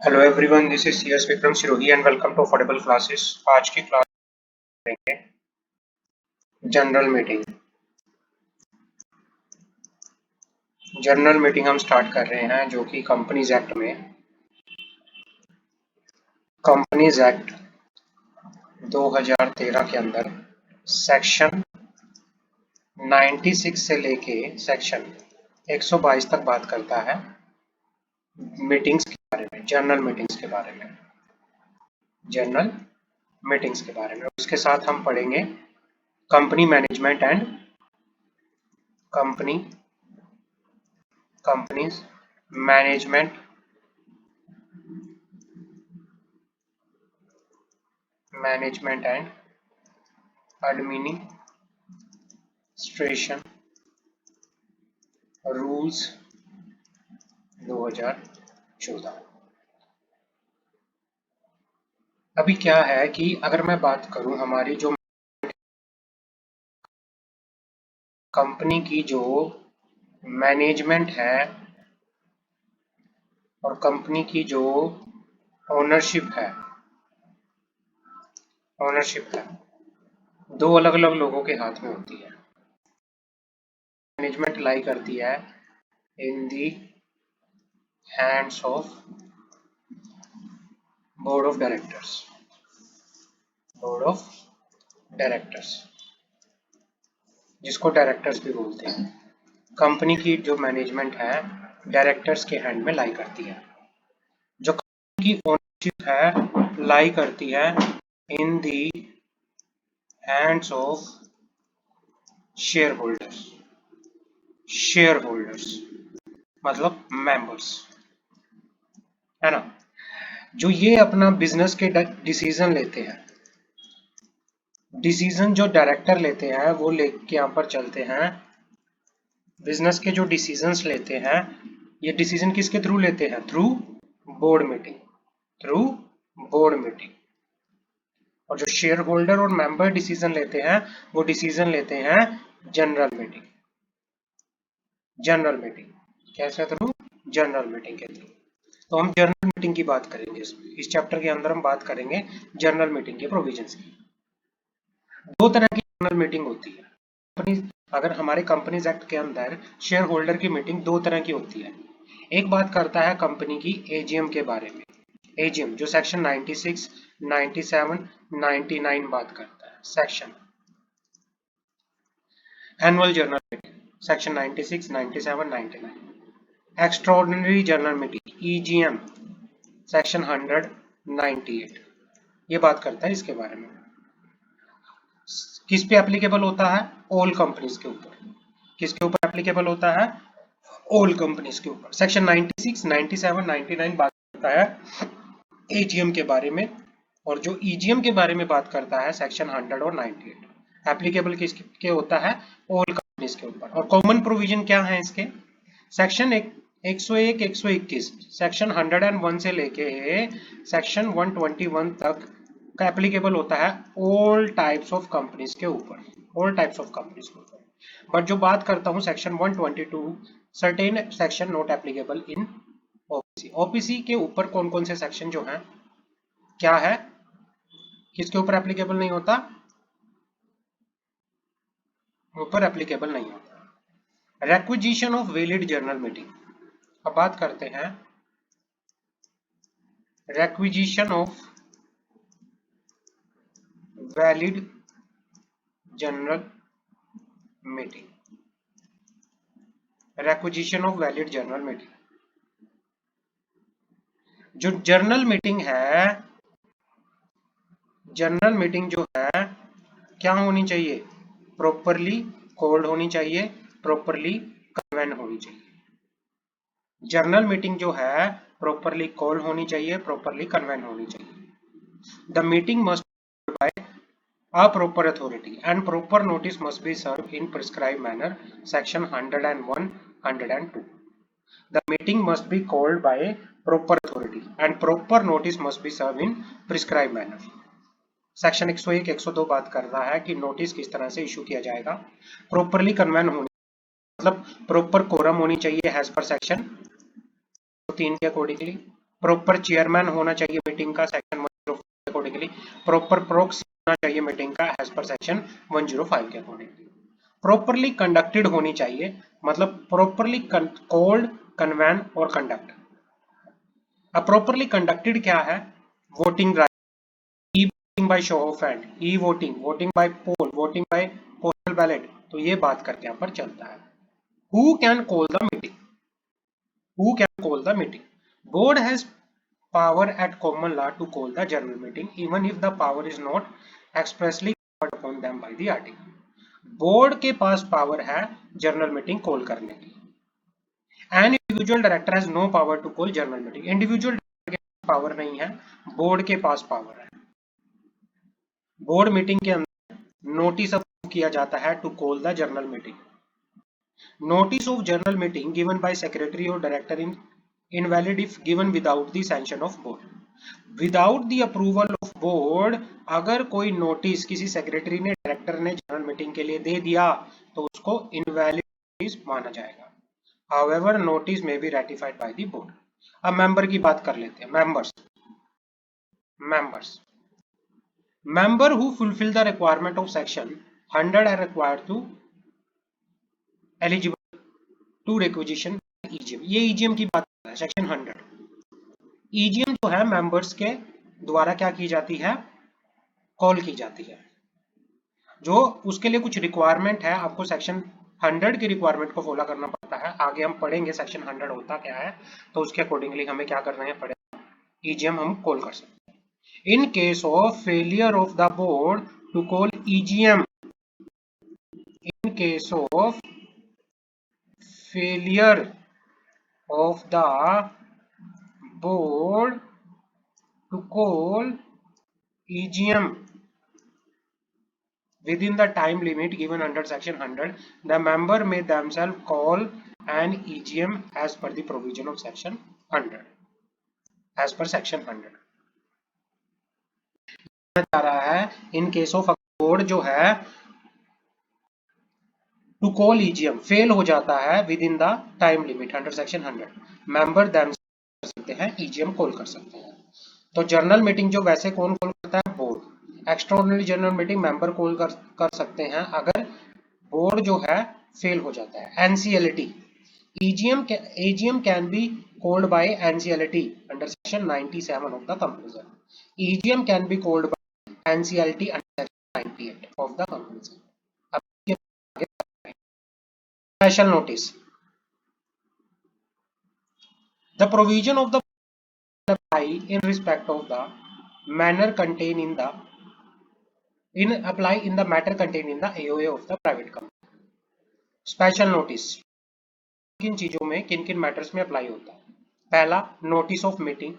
Hello everyone, this is CS Vikram Sirohi and welcome to affordable classes. आज की class करेंगे general meeting. General meeting हम start कर रहे हैं जो कि कंपनीज एक्ट में कंपनीज एक्ट 2013 के अंदर सेक्शन 96 से लेके सेक्शन 122 तक बात करता है मीटिंग्स के बारे में, जनरल मीटिंग्स के बारे में, जनरल मीटिंग्स के बारे में। उसके साथ हम पढ़ेंगे company management and company companies management and administration rules 2014। अभी क्या है कि अगर मैं बात करूं हमारी जो कंपनी की जो मैनेजमेंट है और कंपनी की जो ओनरशिप है दो अलग अलग लोगों के हाथ में होती है। मैनेजमेंट लाई करती है in the hands of board of directors, जिसको डायरेक्टर्स भी बोलते हैं। कंपनी की जो मैनेजमेंट है डायरेक्टर्स के हैंड में लाई करती है। जो कंपनी की ओनरशिप है लाई करती है in the hands of shareholders मतलब मेंबर्स, है ना। जो ये अपना बिजनेस के डिसीजन लेते हैं, डिसीजन जो डायरेक्टर लेते हैं वो लेके यहाँ पर चलते हैं। बिजनेस के जो डिसीजंस लेते हैं ये डिसीजन किसके थ्रू लेते हैं? Through board meeting. और जो शेयर होल्डर और मेंबर डिसीजन लेते हैं वो डिसीजन लेते हैं जनरल मीटिंग। कैसे थ्रू? जनरल मीटिंग के थ्रू। तो हम जनरल मीटिंग की बात करेंगे। इस चैप्टर के अंदर हम बात करेंगे जनरल मीटिंग के प्रोविजंस की। दो तरह की जनरल मीटिंग होती है। अगर हमारे कंपनीज एक्ट के अंदर शेयर होल्डर की मीटिंग दो तरह की होती है। एक बात करता है कंपनी की एजीएम के बारे में। एजीएम जो सेक्शन 96, 97, 99 बात करता है। Section annual general meeting section 96, 97, 99। Extraordinary general meeting EGM section 100, 98 ये बात करता है इसके बारे में। किस पे एप्लीकेबल होता है? ऑल कंपनीज के ऊपर। किसके ऊपर एप्लीकेबल होता है? ऑल कंपनीज के ऊपर। सेक्शन 96, 97, 99 बात करता है एजीएम के बारे में, और जो ईजीएम के बारे में बात करता है सेक्शन 100 और 98। एप्लीकेबल किसके होता है? ऑल कंपनीज के ऊपर। और कॉमन प्रोविजन क्या है इसके? सेक्शन 101, 121, सेक्शन 101 से लेके सेक्शन 121 तक का एप्लीकेबल होता है ऑल टाइप्स ऑफ कंपनीज के ऊपर। बट जो बात करता हूं section 122, certain section not applicable in OPC. OPC के ऊपर कौन कौन से सेक्शन जो हैं, क्या है, किसके ऊपर एप्लीकेबल नहीं होता? ऊपर एप्लीकेबल नहीं होता। Requisition of valid general meeting. अब बात करते हैं requisition of valid general meeting. Requisition of valid general meeting. जो जनरल मीटिंग जो है क्या होनी चाहिए? प्रॉपरली कॉल्ड होनी चाहिए, प्रॉपरली कन्वेन होनी चाहिए। जनरल मीटिंग जो है प्रॉपरली कॉल होनी चाहिए, प्रॉपरली कन्वेन होनी चाहिए। The meeting must buy a proper authority and proper notice must be served in prescribed manner. Section 101, 102. The meeting must be called by proper authority and proper notice must be served in prescribed manner. Section 101, 102 बात कर रहा है कि notice किस तरह से issue किया जाएगा। प्रॉपरली कन्वेन होनी मतलब प्रॉपर कोरम होनी चाहिए एज पर सेक्शन 3 के अकॉर्डिंगली। प्रॉपर चेयरमैन होना चाहिए मीटिंग का सेक्शन 105 के अकॉर्डिंगली, प्रॉपर प्रोक्सी होना चाहिए मीटिंग का एज पर सेक्शन 105 के अकॉर्डिंगली, प्रॉपरली कंडक्टेड होनी चाहिए, मतलब प्रॉपरली कॉल्ड, कन्वेन और कंडक्ट। अब प्रॉपरली कंडक्टेड क्या है? Voting right, e voting by show of hand, e voting, voting by poll, voting by postal ballot, तो ये बात करके यहाँ पर चलता है। Who can call the meeting? Who can call the meeting? Board has power at common law to call the general meeting even if the power is not expressly conferred upon them by the article. Board के पास power है general meeting call करने की। An individual director has no power to call general meeting, individual director के पास power नहीं है, board के पास पावर है। बोर्ड मीटिंग के अंदर नोटिस अप्रूव किया जाता है to call the general meeting. Notice of general meeting given by secretary or director in invalid if given without the sanction of board. Without the approval of board, अगर कोई notice किसी secretary ने, director ने general meeting के लिए दे दिया तो उसको इनवैलिड नोटिस माना जाएगा। However, notice may be ratified by the board. अब मेंबर की बात कर लेते हैं। Member who fulfill the requirement of section 100 are required to eligible to requisition EGM. ये ईजीएम की बात है, सेक्शन 100। ईजीएम जो है मेंबर्स के द्वारा क्या की जाती है? कॉल की जाती है। जो उसके लिए कुछ रिक्वायरमेंट है, आपको सेक्शन 100 की रिक्वायरमेंट को फॉलो करना पड़ता है। आगे हम पढ़ेंगे सेक्शन 100 होता क्या है, तो उसके अकॉर्डिंगली हमें क्या करना है पड़ेगा, ईजीएम हम कॉल कर सकते हैं। In case of failure of the board to call EGM, in case of failure of the board to call EGM within the time limit given under section 100, the member may themselves call an EGM as per the provision of section 100, as per section 100। जा रहा है in case of board जो है to call EGM fail हो जाता है with in the time limit under section 100, member them कर सकते हैं ईजीएम कॉल कर सकते हैं। तो जर्नल मीटिंग जो वैसे कौन कॉल करता है? Board. Extraordinary general meeting member call कर सकते हैं अगर बोर्ड जो है फेल हो जाता है। NCLT, AGM can be called by NCLT under section 97 of the companies act. EGM can be called by NCLT under section 98 of the companies act. Special notice. The provision of the apply in respect of the manner contained in the apply in the matter contained in the AOA of the private company. Special notice किन चीजों में, किन किन matters में apply होता है? पहला, notice of meeting.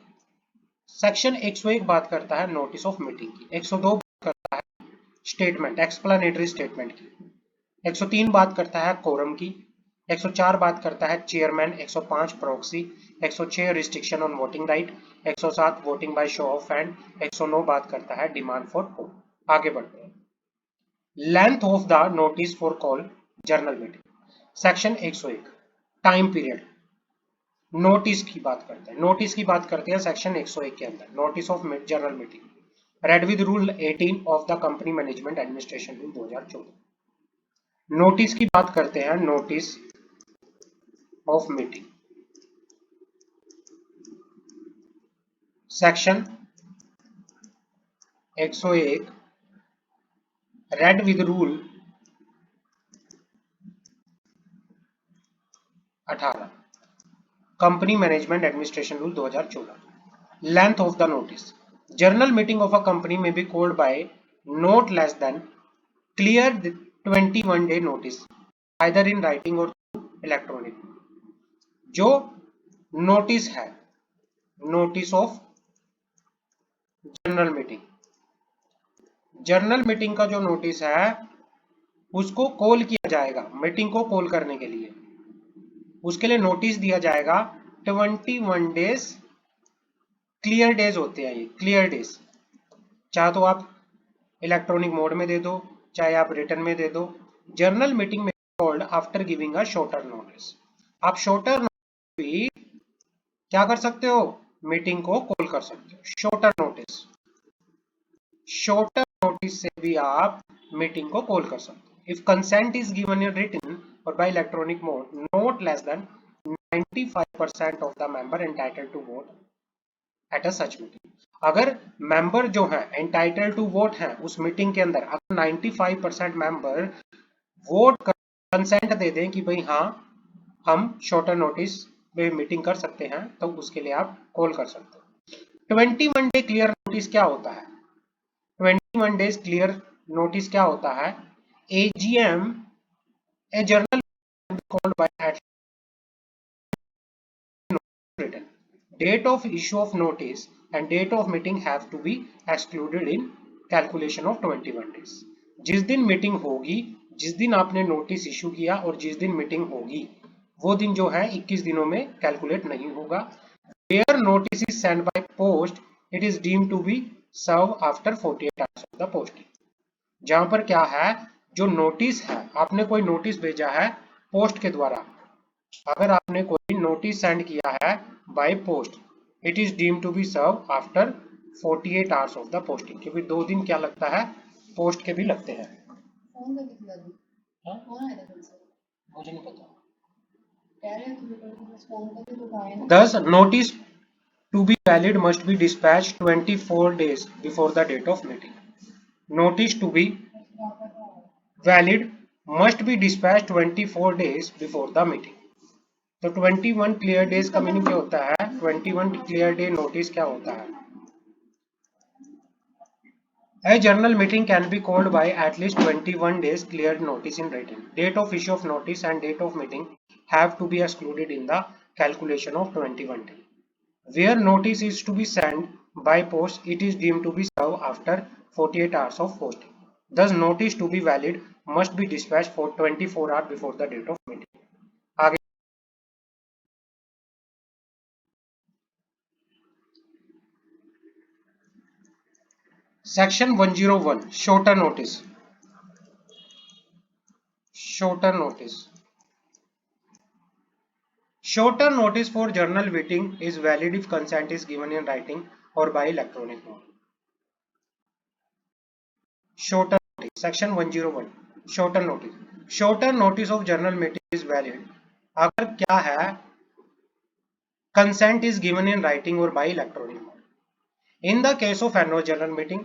Section 101 बात करता है नोटिस ऑफ मीटिंग की, 102 बात करता है स्टेटमेंट, एक्सप्लेनेटरी स्टेटमेंट की, 103 बात करता है कोरम की, 104 बात करता है chairman, 105 proxy, 106 restriction on voting right, 107 voting by show of hand, 109 बात करता है डिमांड फॉर पोल। आगे बढ़ते हैं। Length of the notice for call journal meeting, section 101 time period. Notice की बात करते हैं सेक्शन 101 के अंदर, notice of journal meeting read with rule 18 of the company management administration rule 2014। Notice की बात करते हैं, notice of meeting section 101 read with rule 18 company management administration rule 2014। Length of the notice, journal meeting of a company में be called by not less then clear 21 day notice either in writing और electronic. जो notice है, notice of journal meeting, journal meeting का जो notice है उसको call किया जाएगा, मीटिंग को कॉल करने के लिए उसके लिए नोटिस दिया जाएगा 21 डेज, क्लियर डेज होते हैं ये, क्लियर डेज। चाहे तो आप इलेक्ट्रॉनिक मोड में दे दो, चाहे आप रिटर्न में दे दो। जर्नल मीटिंग में called after giving a shorter notice. आप शॉर्टर नोटिस भी क्या कर सकते हो, मीटिंग को कॉल कर सकते हो। शॉर्टर नोटिस से भी आप मीटिंग को कॉल कर सकते हो। If consent is given in written और by electronic mode, not less than 95% of the member entitled to vote at a such meeting. अगर मेंबर जो है एंटाइटल्ड टू वोट है उस मीटिंग के अंदर, अगर 95% मेंबर वोट कंसेंट दे दें कि भाई हाँ हम शॉर्टर नोटिस में मीटिंग कर सकते हैं, तो उसके लिए आप कॉल कर सकते हो। 21 डे क्लियर नोटिस क्या होता है? 21 डेज क्लियर नोटिस क्या होता है? AGM, a journal called by at written. Date of issue of notice and date of meeting have to be excluded in calculation of 21 days. जिस दिन मीटिंग होगी, जिस दिन आपने नोटिस इशू किया और जिस दिन मीटिंग होगी, वो दिन जो है 21 दिनों में कैलकुलेट नहीं होगा। Where notice is sent by post, it is deemed to be served after 48 hours of the posting. जहां पर क्या है, जो नोटिस है, आपने कोई नोटिस भेजा है पोस्ट के द्वारा, अगर आपने कोई नोटिस सेंड किया है by post, it is deem to be serve after 48 hours of the posting, क्योंकि 2 दिन क्या लगता है, पोस्ट के भी लगते हैं। मुझे नहीं पता। Thus, notice to be valid must be dispatched 24 days before the date of meeting. Notice to be valid must be dispatched 24 days before the meeting. तो 21 क्लियर डेज का मीनिंग क्या होता है? 21 क्लियर डे नोटिस क्या होता है? A general meeting can be called by at least 21 days clear notice in writing. Date of issue of notice and date of meeting have to be excluded in the calculation of 21 days. Where notice is to be sent by post, it is deemed to be served after 48 hours of posting. Thus, notice to be valid must be dispatched for 24 hours before the date of meeting. आगे Section 101 shorter notice. Shorter notice. Shorter notice for journal meeting is valid if consent is given in writing or by electronic mode. Shorter notice. Section 101 shorter notice. Shorter notice of journal meeting is valid अगर क्या है, consent is given in writing or by electronic mode. In the case of annual journal meeting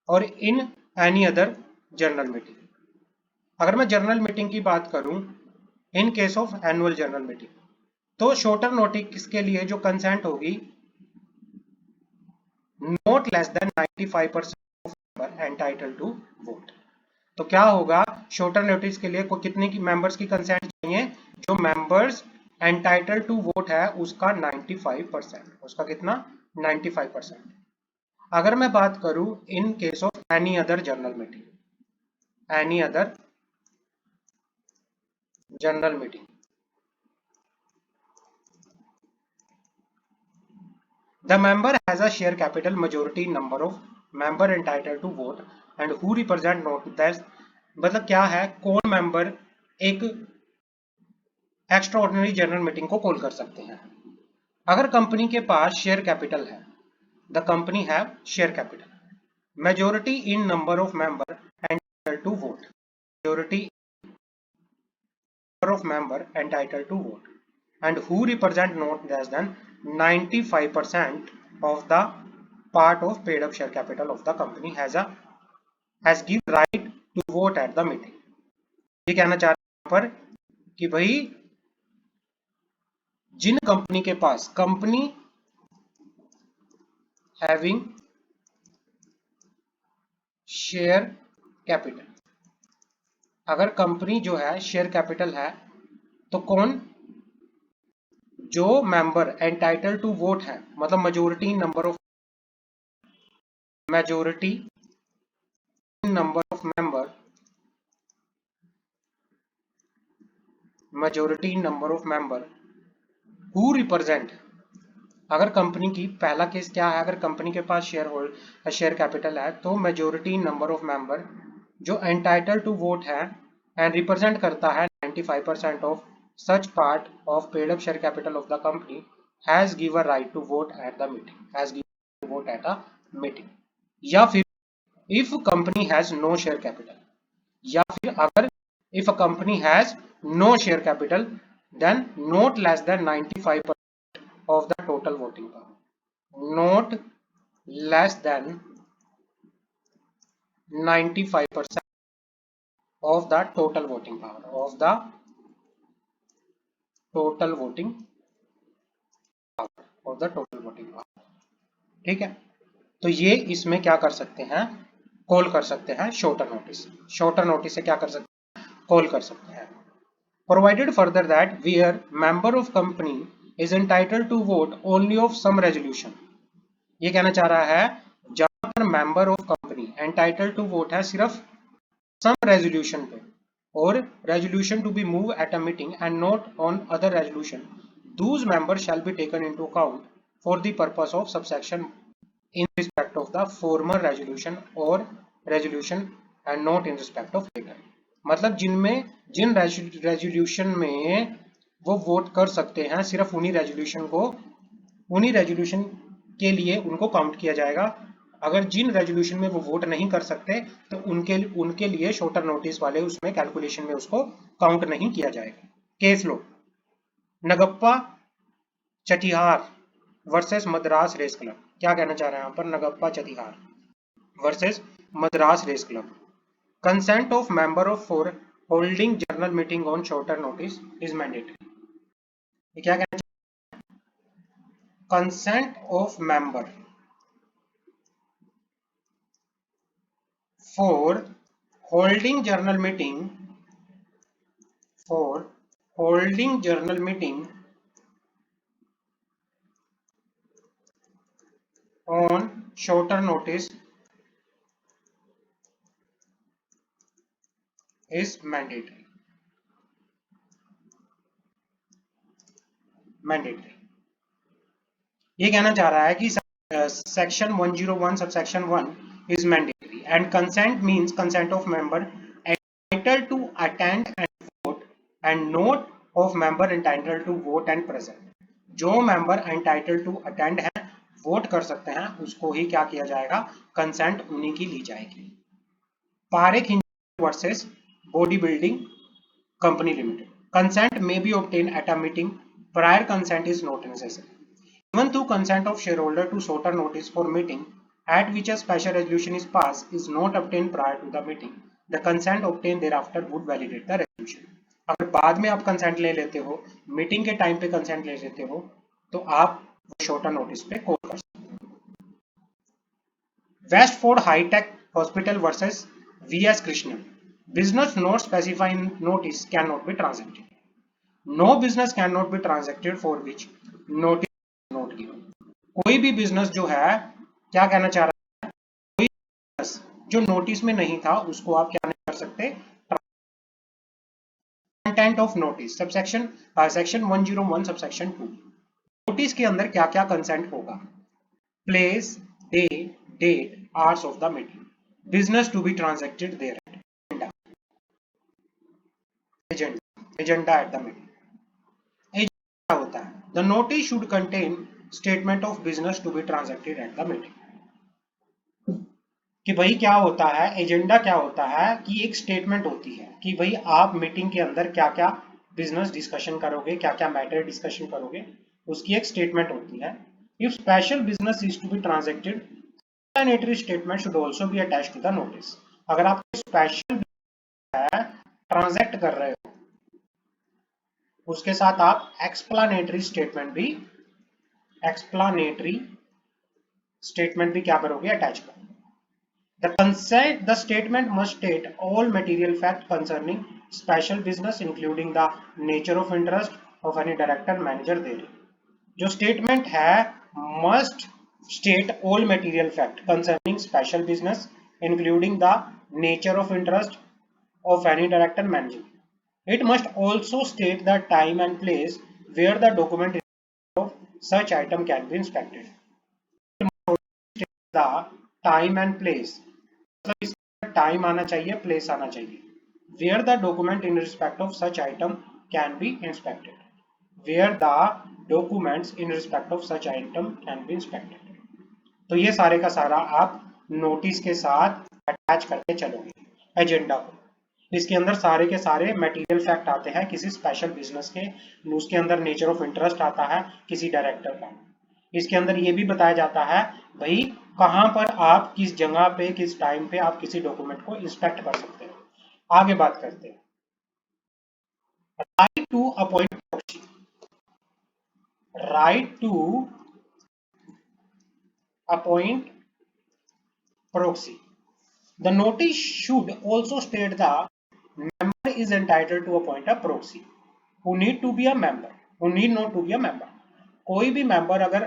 or in any other journal meeting. अगर मैं journal meeting की बात करूं, in case of annual general meeting, तो shorter notice के लिए जो consent होगी, not less than 95% of member entitled to vote. तो क्या होगा, शॉर्टर नोटिस के लिए कितने की मेंबर्स की कंसेंट चाहिए? जो मेंबर्स एंटाइटल्ड टू वोट है उसका 95%, उसका कितना? 95%। अगर मैं बात करूं in case of any other journal meeting, any other general meeting, the member has a share capital majority number of member entitled to vote and who represent not that, मतलब क्या है, कौन मेंबर एक एक्स्ट्राऑर्डिनरी जनरल मीटिंग को call कर सकते हैं? अगर कंपनी के पास शेयर कैपिटल है, the company have share capital, majority in number of member entitled to vote, majority of member entitled to vote and who represent not less than 95% of the part of paid up share capital of the company has give right to vote at the meeting. ये कहना चाह रहे हैं पर कि भाई जिन company के पास, company having share capital, अगर कंपनी जो है शेयर कैपिटल है, तो कौन? जो मेंबर एंटाइटल टू वोट है, मतलब majority number of member, majority number of member who represent, अगर कंपनी की, पहला केस क्या है, अगर कंपनी के पास शेयर कैपिटल है, तो मेजोरिटी नंबर ऑफ मेंबर जो एंटाइटल टू वोट है एंड रिप्रेजेंट करता है 95% of such part of paid up share capital of the company has given right to vote at the meeting, has given to vote at a meeting. या फिर if company has no share capital, या फिर अगर if a company has no share capital then not less than 95% of the total voting power, not less than 95% of the total voting power, of the total voting power, of the total voting power. ठीक है, तो ये इसमें क्या कर सकते हैं, call कर सकते हैं शॉर्टर नोटिस, शॉर्टर नोटिस से क्या कर सकते हैं, कॉल कर सकते हैं. Provided further that where member of company is entitled to vote only of some resolution, ये कहना चाह रहा है जहां पर member of company entitled to vote है सिर्फ सम रेजोल्यूशन पे, और resolution to be move at a meeting and not on other resolution, those members shall be taken into account for the purpose of subsection in respect of the former resolution or resolution and not in respect of later. मतलब जिनमें जिन resolution में वो vote कर सकते हैं सिर्फ उन्हीं resolution को, उन्हीं रेजोल्यूशन के लिए उनको काउंट किया जाएगा. अगर जिन रेजोल्यूशन में वो वोट नहीं कर सकते तो उनके लिए शॉर्टर नोटिस वाले उसमें कैलकुलेशन में उसको काउंट नहीं किया जाएगा. केस लो, Nagappa Chettiar versus Madras race club. क्या कहना चाह रहे हैं यहाँ पर, Nagappa Chettiar versus Madras race club. Consent of member of for holding general meeting on shorter notice is mandatory. ये क्या कहना चाहिए, consent of member for holding general meeting, for holding general meeting on shorter notice is mandatory. Mandatory. ये कहना चाह रहा है कि section 101 subsection 1 is mandatory and consent means consent of member entitled to attend and vote and not of member entitled to vote and present. जो member entitled to attend है, vote कर सकते हैं, उसको ही क्या किया जाएगा, कंसेंट उन्हीं की ली जाएगी. Parekh versus body building company limited. Consent may be obtain eight a meeting, prior consent is not necessary. Even though consent of shareholder to shorter notice for meeting at which a special resolution is passed is not obtained prior to the meeting, the consent obtained thereafter would validate the resolution. अगर बाद में आप consent ले लेते हो, meeting के time पे consent ले लेते हो, तो आप शॉर्टर नोटिस पे कॉल कर सकते हो. Westford hitech hospital versus VS Krishnan. Business not specifying notice can not be transacted. No business can not be transacted for which notice not given. कोई भी बिजनेस जो है, क्या कहना चाह रहा है, कोई बिजनेस जो नोटिस में नहीं था उसको आप क्या नहीं कर सकते. Content of notice subsection section 101 subsection 2. Notice के अंदर क्या क्या कंसेंट होगा, place, day, date, hours of the meeting, business to be transacted there, agenda at the meeting. Agenda होता है, the notice should contain statement of business to be transacted at the meeting. कि भाई क्या होता है, agenda क्या होता है कि एक स्टेटमेंट होती है कि भाई आप मीटिंग के अंदर क्या क्या बिजनेस डिस्कशन करोगे, क्या क्या मैटर डिस्कशन करोगे, उसकी एक स्टेटमेंट होती है. If special business is to be transacted, explanatory statement should also be attached to the notice. अगर आप स्पेशल ट्रांजैक्ट कर रहे हो उसके साथ आप एक्सप्लेनेटरी स्टेटमेंट भी क्या करोगे, अटैच करोगे. The statement must state all material facts concerning special business, including the nature of interest of any director, manager therein. जो statement है must state all material fact concerning special business, including the nature of interest of any director, manager. It must also state the time and place where the document of such item can be inspected. The time and place, मतलब इसमें time आना चाहिए, place आना चाहिए. Where the document in respect of such item can be inspected, where the documents in respect of such item can be inspected। तो ये सारे का सारा आप नोटिस के साथ अटैच करके चलोगे एजेंडा को। इसके अंदर सारे के सारे मटेरियल फैक्ट आते हैं किसी स्पेशल बिजनेस के, उसके अंदर नेचर ऑफ इंटरेस्ट आता है किसी डायरेक्टर का। इसके अंदर ये भी बताया जाता है भाई कहां पर आप किस जगह पे किस टाइम पे आप किसी डॉक्यूमेंट को इंस्पेक्ट कर सकते हो। आगे बात करते हैं right to appoint proxy. Right to appoint proxy. The notice should also state the member is entitled to appoint a proxy who need to be a member, who need not to be a member। कोई भी member अगर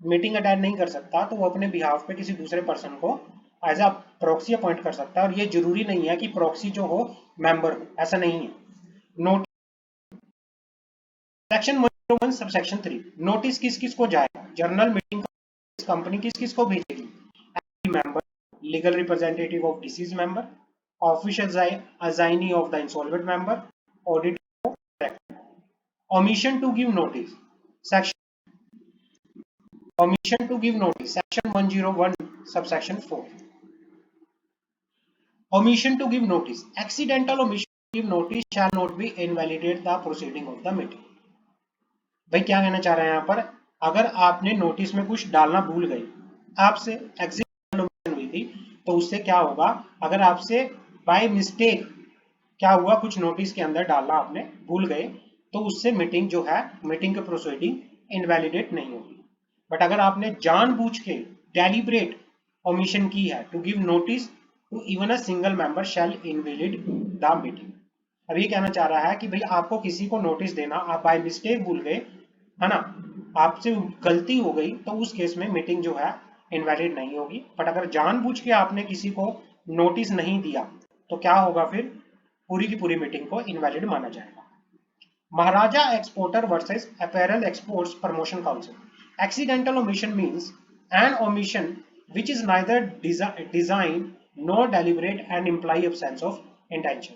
meeting attend नहीं कर सकता तो वो अपने behalf पे किसी दूसरे पर्सन को एज अ प्रॉक्सी अपॉइंट कर सकता है। और ये जरूरी नहीं है कि प्रॉक्सी जो हो मेंबर हो, ऐसा नहीं है। Note section 101 sub section 3, notice किस किस को जाएगा। जर्नल मीटिंग कंपनी किस किस को भेजेगी। Member, legal representative of deceased member, official assignee of the insolvent member, auditor, director। Omission to give notice, section omission to give notice, section 101 subsection 4। Omission to give notice, accidental omission to give notice shall not be invalidate the proceeding of the meeting। भाई क्या कहना चाह रहे हैं यहाँ पर, अगर आपने नोटिस में कुछ डालना भूल गए, आपसे एक्सीडेंटल ओमिशन हुई थी, तो उससे क्या होगा, अगर आपसे बाय मिस्टेक क्या हुआ कुछ नोटिस के अंदर डालना आपने भूल गए, तो उससे मीटिंग जो है मीटिंग की प्रोसीडिंग इनवैलिडेट नहीं होगी। बट अगर आपने जानबूझ के डेलिब्रेट ओमिशन की है to give notice to even a single member shall invalid the meeting. अब ये कहना चाह रहा है कि भाई आपको किसी को नोटिस देना आप बाय मिस्टेक भूल गए है ना, आपसे गलती हो गई, तो उस केस में मीटिंग जो है इनवैलिड नहीं होगी। बट अगर जानबूझ के आपने किसी को नोटिस नहीं दिया तो क्या होगा, फिर पूरी की पूरी मीटिंग को इनवैलिड माना जाएगा। Maharaja exporter versus apparel exports promotion council. Accidental omission means an omission which is neither design nor deliberate and imply absence of intention.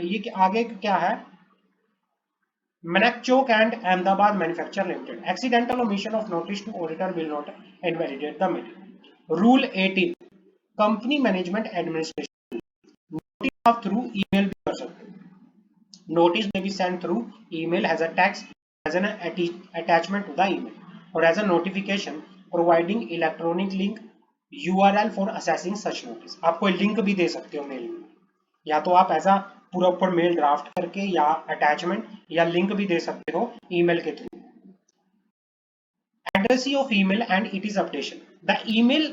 ये आगे क्या है, Manakchok and Ahmedabad Manufacture Limited. Accidental omission of notice to auditor will not invalidate the meeting. Rule 18, Company Management Administration। Notice आप through email भी कर सकते हो। Notice may be sent through email as a text, as an attachment to the email, or as a notification providing electronic link URL for accessing such notice। आप कोई link भी दे सकते हो मेल में, या तो आप ऐसा पूरा ऊपर मेल ड्राफ्ट करके या अटैचमेंट या लिंक भी दे सकते हो ईमेल के through. Addressee of email and it is updation. The email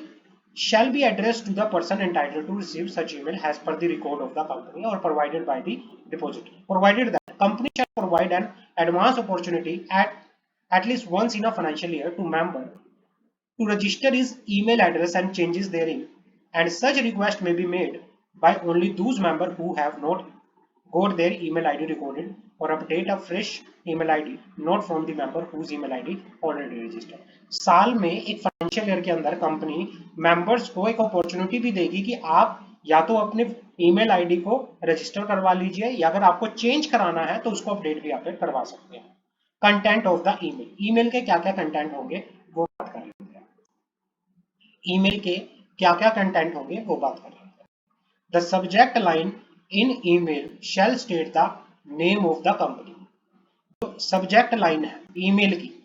shall be addressed to the person entitled to receive such email as per the record of the company or provided by the depository, provided that company shall provide an advance opportunity at least once in a financial year to member to register his email address and changes therein, and such request may be made by only those members who have not got their email ID recorded or update a fresh email ID not from the member whose email ID already registered। साल में एक financial year के अंदर company members को एक opportunity भी देगी कि आप या तो अपने ईमेल आईडी को रजिस्टर करवा लीजिए, या अगर आपको चेंज कराना है तो उसको अपडेट भी आप करवा सकते हैं। Content of the email, email के क्या क्या कंटेंट होंगे वो बात कर लेते हैं। ईमेल के क्या क्या कंटेंट होंगे वो बात कर लेते हैं। The subject line in email shall state the name of the company. जो सब्जेक्ट लाइन है ईमेल की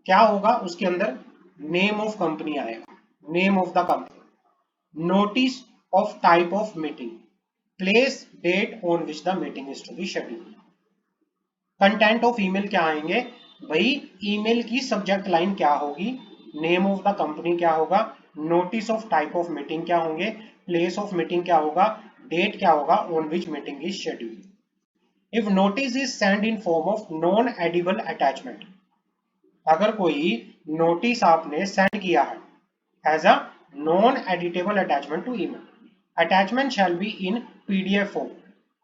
क्या होगा, उसके अंदर नेम ऑफ कंपनी आएगा, name of the company. Notice of type of meeting, place date on which the meeting is to be scheduled. Content of email क्या आएंगे भाई, ईमेल की सब्जेक्ट लाइन क्या होगी, नेम ऑफ द कंपनी क्या होगा, notice of type of meeting क्या होंगे, प्लेस ऑफ मीटिंग क्या होगा, डेट क्या होगा, on which meeting is scheduled. If notice is send in form of non edible attachment, अगर कोई नोटिस आपने सेंड किया है as a non editable attachment to email, attachment shall be in PDF form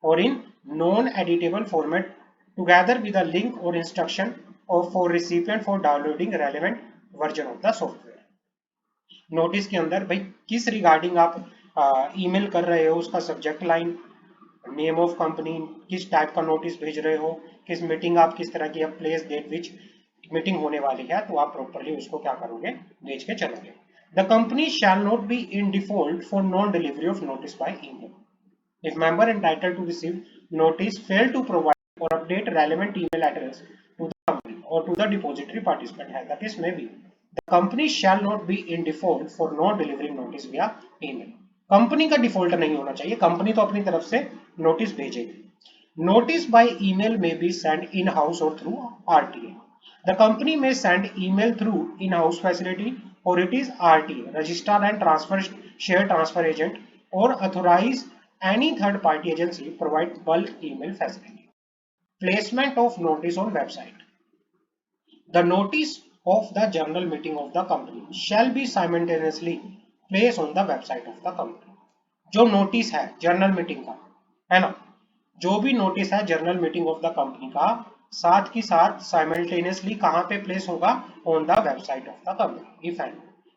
और in non editable format together with a link or instruction or for recipient for downloading relevant version of the software। Notice के अंदर भाई किस regarding आप email कर रहे हो, उसका subject line, name of company, किस टाइप का नोटिस भेज रहे हो, किस मीटिंग आप किस तरह की प्लेस डेट विच मीटिंग होने वाली है, तो आप प्रॉपरली उसको क्या करोगे, भेज के चलोगे। The company shall not be in default for non delivery of notice by email if member entitled to receive notice fail to provide or update relevant email address to the company or to the depository participant as the case may be, the company shall not be in default for not delivering notice via email. Company का default नहीं होना चाहिए, company तो अपनी तरफ से notice भेजेगी। Notice by email may be send in house और through RTA. The company may send email through in house facility और it is RTA registered and transfer share transfer agent और authorise any third party agency provide bulk email facility. Placement of notice on website. The notice of the general meeting of the company shall be simultaneously placed on the website of the company. जो notice है journal meeting का, है ना, जो भी notice है journal meeting of the company का साथ की साथ साइमल्टेनियसली कहां पे प्लेस होगा, on the website of the company if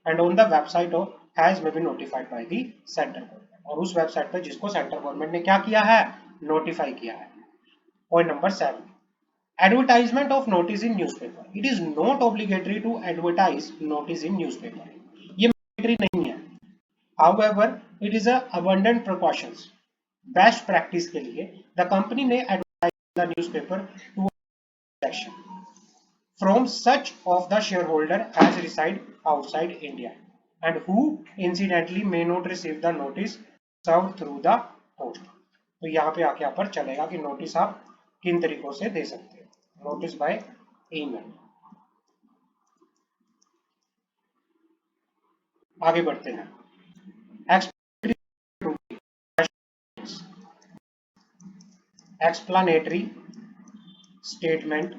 and on the website of has may be notified by the centre government, और उस वेबसाइट पर जिसको सेंट्रल गवर्नमेंट ने क्या किया है, नोटिफाई किया है। Point number 7, advertisement of notice in newspaper. It is not obligatory to advertise notice in newspaper, ये मैंडेटरी नहीं है। However it is a abundant precautions, best practice के लिए द कंपनी ने advertise the newspaper to section from such of the share holder as reside outside India and who incidentally may not receive the notice served through the post। तो यहाँ पे आके यहाँ पर चलेगा कि नोटिस आप किन तरीकों से दे सकते हो, नोटिस बाय ईमेल। आगे बढ़ते हैं। Explanatory statement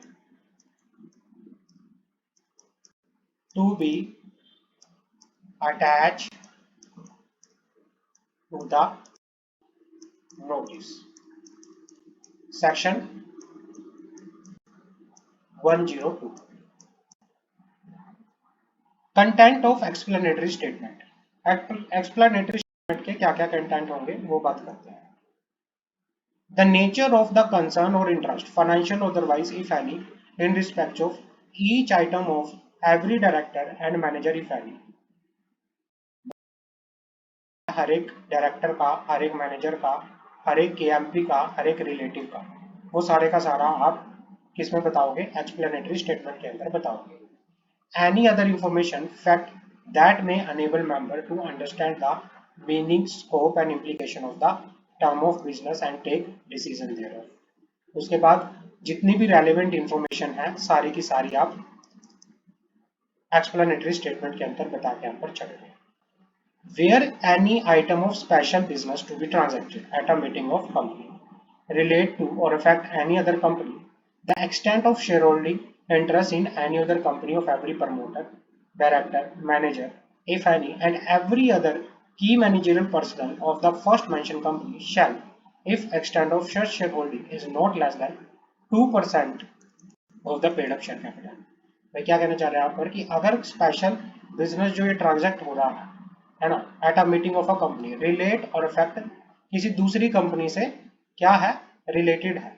to be attached to the notice, section 102। Content of explanatory statement. Explanatory statement के क्या क्या कंटेंट होंगे वो बात करते हैं। The nature of the concern और interest financial otherwise if any in respect of each item of every director and manager if any, हर एक डायरेक्टर का, हर एक मैनेजर का, हर एक केएमपी का, हर एक रिलेटिव का, वो सारे का सारा आप किसमें बताओगे, एक्सप्लेनेटरी स्टेटमेंट के अंदर बताओगे। Any other information fact that may enable member to understand the meaning scope and implication of the term of business and take decision thereof. उसके बाद जितनी भी रेलेवेंट इंफॉर्मेशन है सारी की सारी आप एक्सप्लेनेटरी स्टेटमेंट के अंदर बता के यहाँ पर चलोगे। Where any item of special business to be transacted at a meeting of company relate to or affect any other company, the extent of shareholding interest in any other company of every promoter, director, manager, if any, and every other key managerial personnel of the first mentioned company shall, if extent of such shareholding is not less than 2% of the paid up share capital। मैं क्या कहना चाह रहे हैं यहाँ पर कि अगर स्पेशल बिजनेस जो ये ट्रांजैक्ट हो रहा है ना, eight a meeting of a company, relate और अफेक्ट किसी दूसरी कंपनी से क्या है, रिलेटेड है।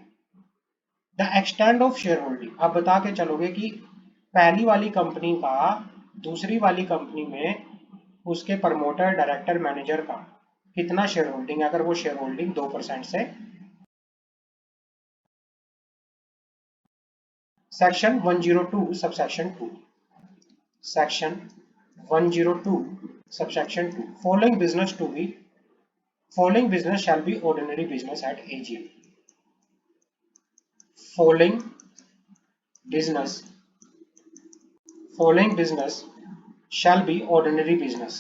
The extend of share holding, आप बता के चलोगे कि पहली वाली कंपनी का दूसरी वाली कंपनी में उसके प्रमोटर, डायरेक्टर, मैनेजर का कितना शेयर होल्डिंग है, अगर वो शेयर होल्डिंग 2% से। Section 102 subsection 2, section 102 subsection 2, following business shall be ordinary business at AGM। following business shall be ordinary business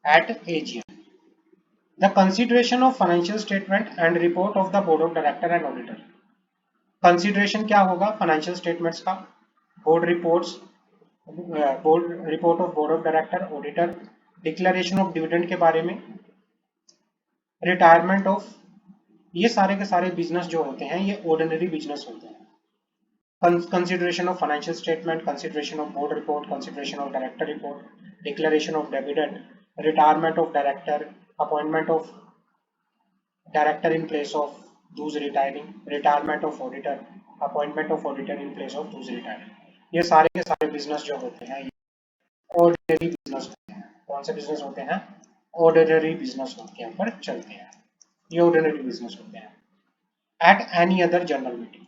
at AGM। the consideration of financial statement and report of the board of director and auditor। Consideration क्या होगा financial statements का, board report of board of director, auditor, declaration of dividend के बारे में, retirement of, ये सारे के सारे बिजनेस जो होते हैं ये ऑर्डिनरी बिजनेस होते हैं। Consideration of financial statement, consideration of board report, consideration of director report, declaration of dividend, retirement of director, appointment of director in place of those retiring, retirement of auditor, appointment of auditor in place of those retiring. ये सारे के सारे business जो होते हैं ये ordinary business होते हैं। कौन से बिजनेस होते हैं? ऑर्डिनरी बिजनेस के ऊपर चलते हैं, ये ऑर्डिनरी बिजनेस होते हैं। At any other general meeting,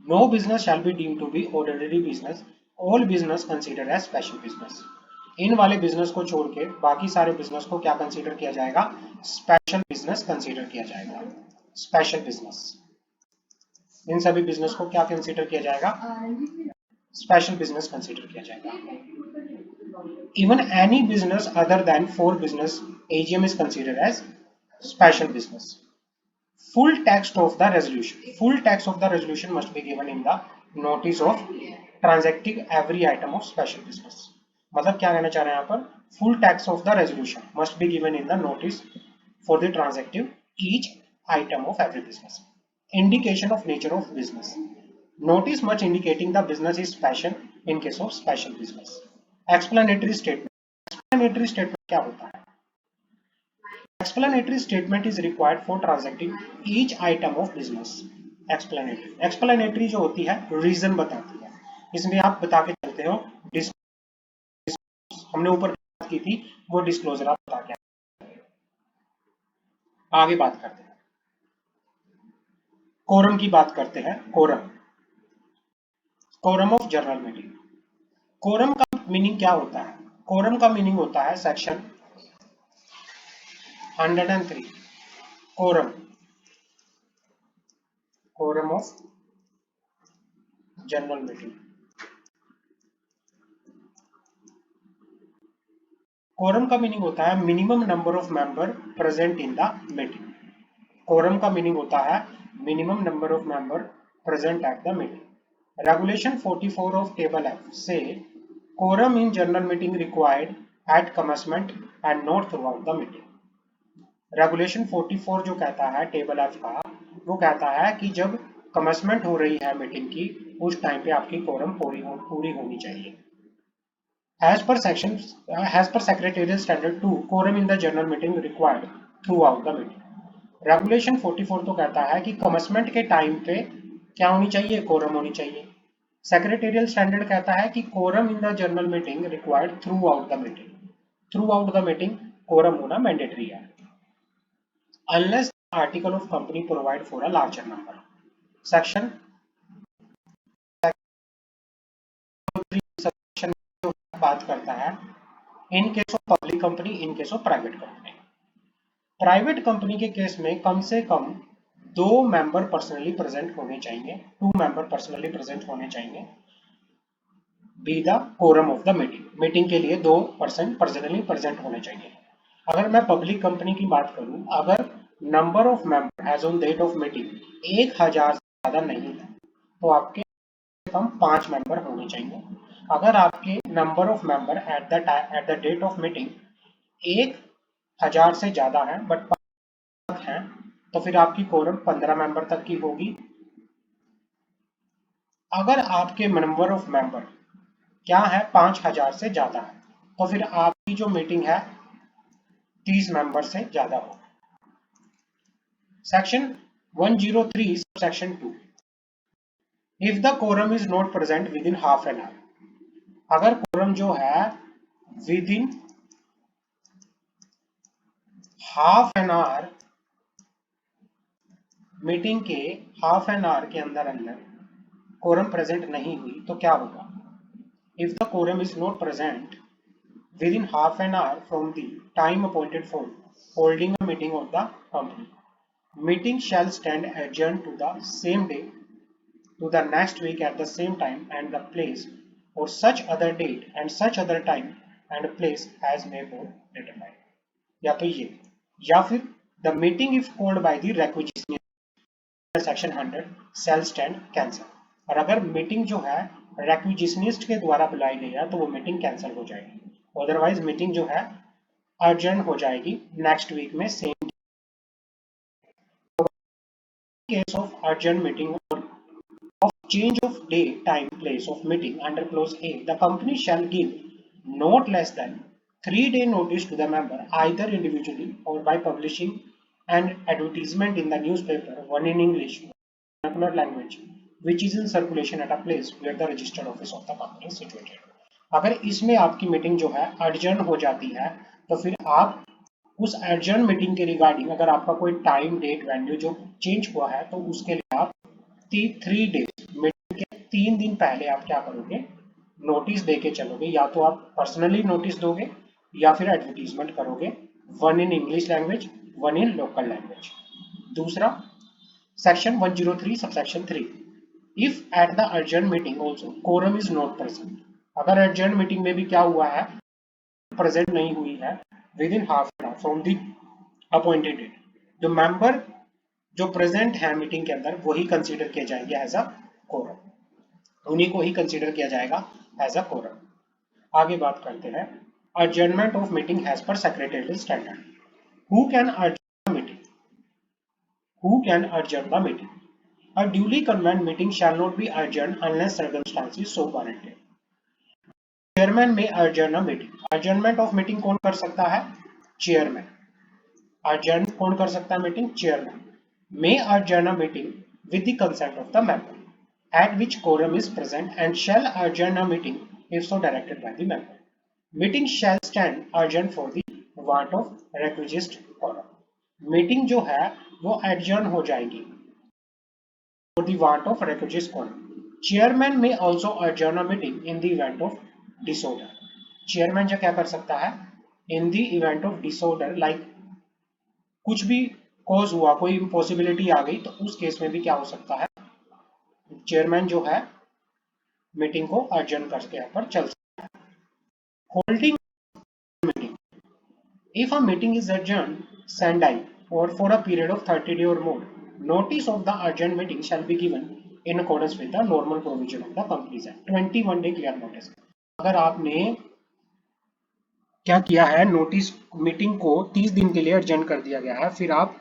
no business shall be deemed to be ordinary business, all business consider as special business. इन वाले बिजनेस को छोड़ के बाकी सारे बिजनेस को क्या कंसीडर किया जाएगा? स्पेशल बिजनेस कंसीडर किया जाएगा। स्पेशल बिजनेस, इन सभी बिजनेस को क्या कंसीडर किया जाएगा? स्पेशल बिजनेस कंसीडर किया जाएगा। Even any business other than 4 business AGM is considered as special business. Full text of the resolution. Full text of the resolution must be given in the notice of transacting every item of special business. मतलब क्या कहना चाह रहे हैं यहाँ पर? Full text of the resolution must be given in the notice for the transactive each item of every business. Indication of nature of business. Notice must indicating the business is special in case of special business. Explanatory statement. Explanatory statement क्या होता है? Explanatory statement is required for transacting each item of business. Explanatory. Explanatory जो होती है reason बताती है। इसमें आप बता के चलते हो हमने ऊपर बात की थी वो डिस्क्लोजर आप बता के आगे बात करते हैं। कोरम की बात करते हैं। Quorum, quorum of general meeting. Quorum का मीनिंग क्या होता है? कोरम का मीनिंग होता है section 103 quorum, quorum of general meeting. Quorum का मीनिंग होता है minimum number of member present in the meeting. Quorum का मीनिंग होता है minimum number of member present at the meeting. Regulation 44 of table F से quorum in general meeting required at commencement and not throughout the meeting. Regulation 44 जो कहता है table F का, वो कहता है कि जब कमेंसमेंट हो रही है मीटिंग की उस टाइम पे आपकी कोरम पूरी होनी चाहिए। As per Secretarial Standard 2, quorum in the general meeting required throughout the meeting. Regulation 44 तो कहता है कि कमेंसमेंट के टाइम पे क्या होनी चाहिए? कोरम होनी चाहिए। सेक्रेटेरियल स्टैंडर्ड कहता है कि quorum in the general meeting required throughout the meeting. Throughout the meeting quorum होना मैंडेटरी है, unless article of company provide for a larger number. Section बात करता है in case of public company, in case of private company. Private company के case में कम से कम 2 member personally present होने चाहिए, 2 मेंबर पर्सनली प्रेजेंट होने चाहिए। Be the quorum of the meeting, meeting के लिए 2 पर्सन पर्सनली प्रेजेंट होने चाहिए। अगर मैं पब्लिक कंपनी की बात करूं, अगर number of member as on date of meeting 1000 से ज्यादा नहीं है तो आपके कम 5 मेंबर होने चाहिए। अगर आपके number of member at the date of meeting 1000 से ज्यादा है बट 5 हैं तो फिर आपकी कोरम 15 मेंबर तक की होगी। अगर आपके नंबर ऑफ मेंबर क्या है 5000 से ज्यादा है तो फिर आपकी जो मीटिंग है 30 मेंबर से ज्यादा होगी। Section 103 section 2, if the quorum is not present within half an hour, अगर कोरम जो है within half an hour, meeting के हाफ एन आवर के अंदर कोरम प्रेजेंट नहीं हुई तो क्या होगा? If the quorum is not present within half an hour from the time appointed for holding a meeting of the company, meeting shall stand adjourn to the same day to the next week at the same time and the place or such other date and such other time and place as may be determined। या तो ये, या फिर the meeting if called by the requisitionist section 100 shall stand cancel। और अगर meeting जो है requisitionist के द्वारा बुलाई गई है तो वो मीटिंग कैंसिल हो जाएगी, अदरवाइज मीटिंग जो है अर्जेंट हो जाएगी नेक्स्ट वीक में same. Case of urgent meeting of change of day, time, place of meeting under clause A, the company shall give not less than 3-day notice to the member either individually or by publishing an advertisement in the newspaper, one in English, vernacular language, which is in circulation at a place where the registered office of the company is situated. अगर इसमें आपकी meeting जो है urgent हो जाती है तो फिर आप उस अर्जेंट मीटिंग के रिगार्डिंग अगर आपका कोई टाइम डेट वेन्यू जो चेंज हुआ है तो उसके लिए आप 3 डेज मीटिंग के 3 दिन पहले आप क्या करोगे, नोटिस देके चलोगे। या तो आप पर्सनली नोटिस दोगे या फिर एडवर्टीजमेंट करोगे, one in English language, one in local language. दूसरा, section 103 subsection 3, if at the adjourned meeting also quorum is not present, अगर अर्जेंट मीटिंग में भी क्या हुआ है, प्रेजेंट नहीं हुई है within half an hour from the appointed date, जो मेंबर जो प्रेजेंट है मीटिंग के अंदर वही कंसीडर किया जाएगा एज अ कोरम, उन्हीं को ही कंसीडर किया जाएगा एज अ कोरम। आगे बात करते हैं, adjournment of meeting as per secretarial standard. Who can adjourn the meeting? Who can adjourn the meeting? A duly convened meeting shall not be adjourned unless circumstances so warranted. Chairman may adjourn a meeting. Adjournment of meeting कौन कर सकता है? Chairman. Adjourn कौन कर सकता है meeting? Chairman. May adjourn a meeting with the consent of the member at which quorum is present and shall adjourn a meeting if so directed by the member. Meeting shall stand adjourned for the want of requisitionist quorum. Meeting जो है वो adjourn हो जाएगी for the want of requisitionist quorum. Chairman may also adjourn a meeting in the event of disorder. Chairman जो क्या कर सकता है, in the event of disorder, like कुछ भी कॉज हुआ, कोई इम्पॉसिबिलिटी आ गई, तो उस केस में भी क्या हो सकता है, चेयरमैन जो है मीटिंग को अर्जन करके यहाँ पर चल सकता है। Holding meeting. If a meeting is adjourned, sendai, or for a period of 30 days or more, notice of the adjourned meeting shall be given in accordance with the normal provision of the Companies Act. 21 day clear notice. अगर आपने क्या किया है, notice meeting को 30 दिन के लिए urgent कर दिया गया है, फिर आप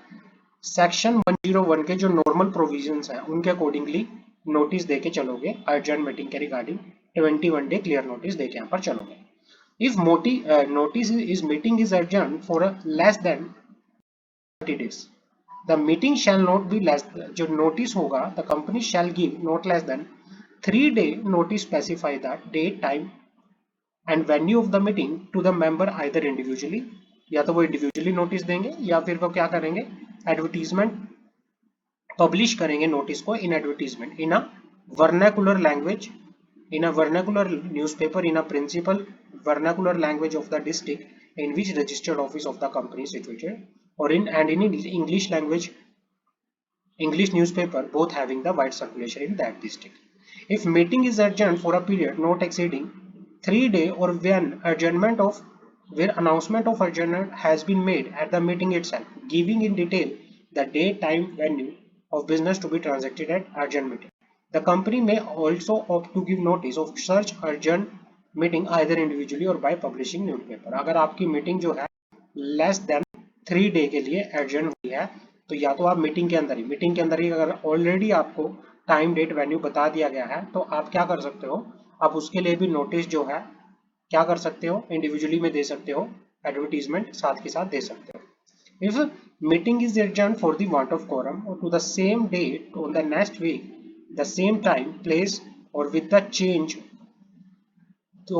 सेक्शन 101 के जो नॉर्मल प्रोविजंस हैं उनके अकॉर्डिंगली नोटिस देके चलोगे, अर्जेंट मीटिंग के रिगार्डिंग 21 डे क्लियर नोटिस देके यहाँ पर चलोगे। If notice is meeting is adjourned for less than 30 days, the meeting shall not be less, जो notice होगा, the company shall give not less than 3-day notice specify the date, time and venue of the meeting to the member either individually, या तो वो individually notice देंगे या फिर वो क्या करेंगे, advertisement publish करेंगे नोटिस को in advertisement in a vernacular language, in a vernacular newspaper, in a principal vernacular language of the district in which registered office of the company is situated, or in English language, English newspaper, both having the wide circulation in that district. If meeting is adjourned for a period not exceeding 3 days, or when adjournment of where announcement of adjournment has been made at the meeting itself, giving in detail the date, time, venue of business to be transacted at adjourned meeting. The company may also opt to give notice of such urgent meeting either individually or by publishing newspaper. अगर आपकी meeting जो है less than 3 day के लिए urgent हुई है तो या तो आप मीटिंग के अंदर ही अगर ऑलरेडी आपको टाइम डेट वेन्यू बता दिया गया है तो आप क्या कर सकते हो, आप उसके लिए भी नोटिस जो है क्या कर सकते हो, इंडिविजुअली में दे सकते हो, एडवर्टीजमेंट साथ के साथ दे सकते हो। If meeting is adjourned for the want of quorum or to the same date on the next week, the same time, place or with the change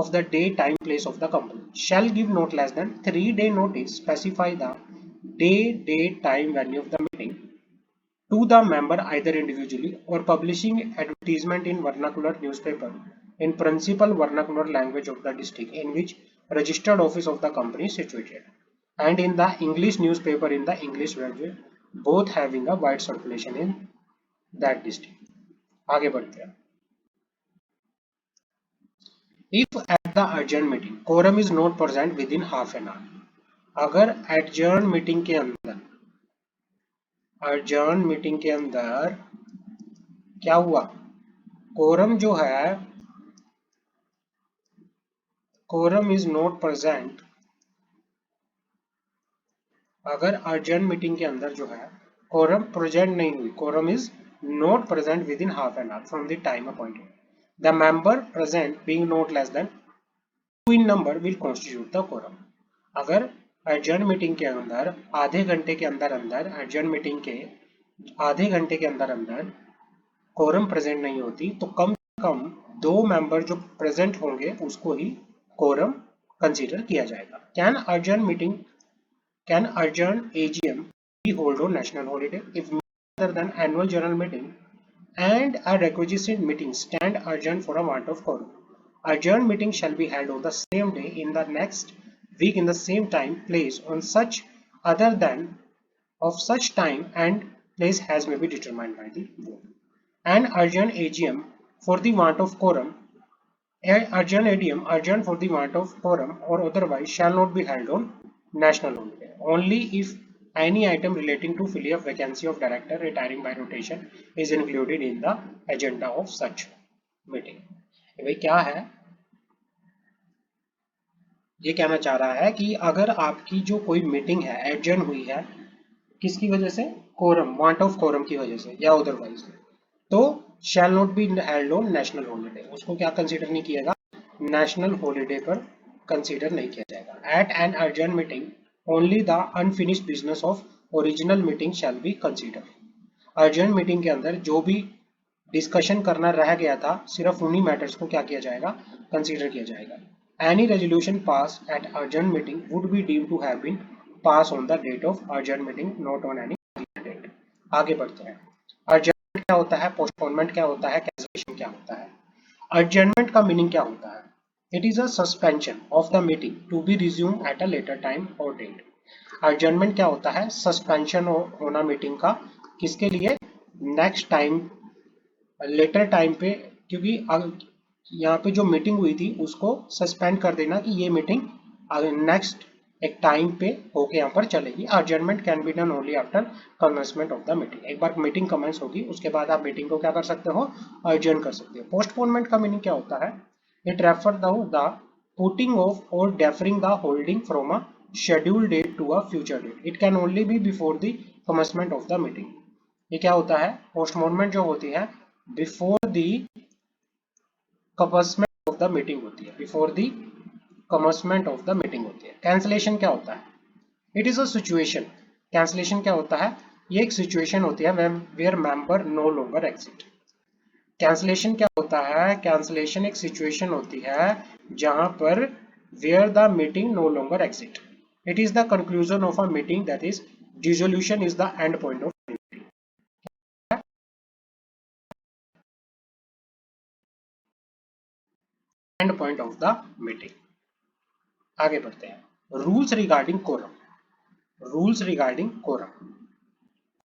of the day, time, place of the company, shall give not less than 3-day notice, specify the day, date, time, venue of the meeting to the member either individually or publishing advertisement in vernacular newspaper in principal vernacular language of the district in which registered office of the company is situated, and in the English newspaper in the English language, both having a wide circulation in that district. आगे बढ़ते हैं। If at the adjourned meeting quorum is not present within half an hour, अगर adjourned meeting के अंदर क्या हुआ, quorum जो है, quorum is not present, अगर adjourned meeting के अंदर जो है quorum present नहीं हुई, quorum is not present within half an hour from the time appointed, the member present being not less than 2 in number will constitute the quorum. अगर adjourned meeting के अंदर आधे घंटे के अंदर अंदर अर्जेंट मीटिंग के आधे घंटे के अंदर अंदर कोरम प्रेजेंट नहीं होती तो कम से कम 2 मेंबर जो प्रेजेंट होंगे उसको ही कोरम कंसीडर किया जाएगा। Can urgent AGM be hold on national holiday if other than annual general meeting and a requisite meeting stand urgent for a want of quorum. Adjourned meeting shall be held on the same day in the next week in the same time place on such other than of such time and place as may be determined by the board. An urgent AGM for the want of quorum, urgent ADM urgent for the want of quorum or otherwise shall not be held on national holiday. Only if any item relating to filling of vacancy of director retiring by rotation is included in the agenda of such meeting. भाई क्या है, ये कहना चाह रहा है कि अगर आपकी जो कोई मीटिंग है एडजर्न हुई है किसकी वजह से, कोरम, वांट ऑफ कोरम की वजह से या अदरवाइज, तो shall not be held on national holiday, उसको क्या कंसीडर नहीं किएगा, नेशनल हॉलीडे पर कंसीडर नहीं किया जाएगा। At an urgent meeting only the unfinished business of original meeting shall be consider. Urgent meeting के अंदर जो भी डिस्कशन करना रह गया था सिर्फ उन्हीं मैटर्स को क्या किया जाएगा, कंसीडर किया जाएगा। Any resolution pass at urgent meeting would be deemed to have been pass on the date of urgent meeting not on any date. आगे बढ़ते हैं। अर्जेंट क्या होता है, पोस्टपोनमेंट क्या होता है, कैंसिलेशन क्या होता है। अर्जेंटमेंट का मीनिंग क्या होता है, it is a suspension of the meeting to be resume at a later time और डेट। अर्जेंटमेंट क्या होता है, सस्पेंशन होना मीटिंग का, किसके लिए, नेक्स्ट टाइम, लेटर टाइम पे, क्योंकि यहाँ पे जो मीटिंग हुई थी उसको सस्पेंड कर देना कि ये मीटिंग नेक्स्ट एक टाइम पे होके यहाँ पर चलेगी। Adjournment can be done only after commencement of the meeting, एक बार मीटिंग कमेंस होगी उसके बाद आप मीटिंग को क्या कर सकते हो, अर्जेंट कर सकते हो। पोस्टपोनमेंट का मीनिंग क्या होता है, it refer the putting of और deferring the holding from a schedule date to a future date. It can only be before the commencement of the meeting. ये क्या होता है, पोस्टपोनमेंट जो होती है before the commencement of the meeting होती है, before the commencement of the meeting होती है। कैंसलेशन क्या होता है, it is a situation, cancellation क्या होता है, ये एक सिचुएशन होती है where member no longer exit. Cancellation क्या होता है, कैंसलेशन एक सिचुएशन होती है जहां पर where the meeting no longer exit. It is the conclusion of a meeting, that is dissolution is the end point of end point of the meeting. आगे बढ़ते हैं। Rules regarding quorum, rules regarding quorum,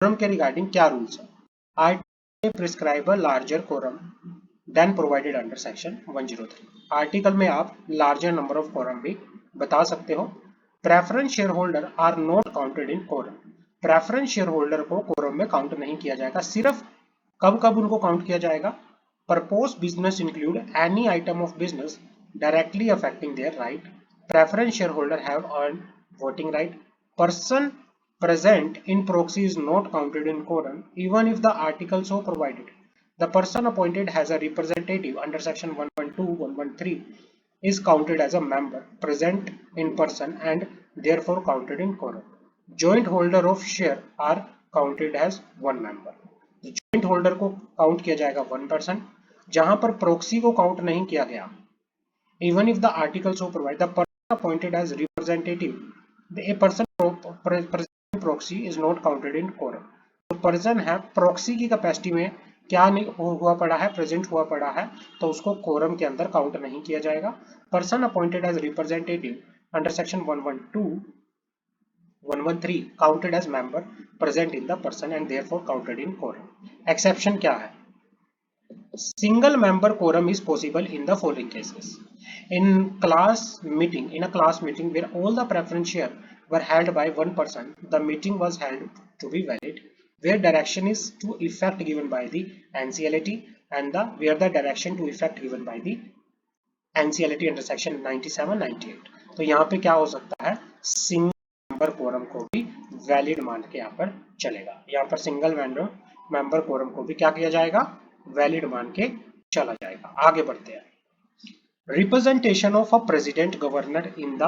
quorum के regarding क्या rules है। Article prescribe a larger quorum than provided under section 103। Article में आप larger number of quorum भी बता सकते हो। Preference share holder are not counted in quorum, preference share holder को कोरम में काउंट नहीं किया जाएगा। सिर्फ कब कब उनको काउंट किया जाएगा, propose business include any item of business directly affecting their right, preference shareholder have earned voting right, person present in proxy is not counted in quorum even if the article so provided, the person appointed as a representative under section 112 113 is counted as a member present in person and therefore counted in quorum, joint holder of share are counted as one member। joint holder को count किया जाएगा 1%, जहां पर proxy को count नहीं किया गया, even if the article so provide, the person appointed as representative, a person present proxy is not counted in quorum। तो पर्सन है proxy की कैपेसिटी में क्या नहीं हुआ पड़ा है, प्रेजेंट हुआ पड़ा है, तो उसको कोरम के अंदर काउंट नहीं किया जाएगा। Person appointed as representative under section 112 113 counted as member present in the person and therefore counted in quorum. Exception क्या है, single member quorum is possible in the following cases: in a class meeting where all the preference share were held by one person, the meeting was held to be valid, where direction is to effect given by the NCLAT and where the direction to effect given by the NCLAT under section 97-98। तो यहाँ पे क्या हो सकता है, single member quorum को भी valid मान के यहाँ पर चलेगा। यहाँ पर सिंगल मेंबर कोरम को भी क्या किया जाएगा, वैलिड मान के चला जाएगा। आगे बढ़ते हैं। Representation of a president governor in the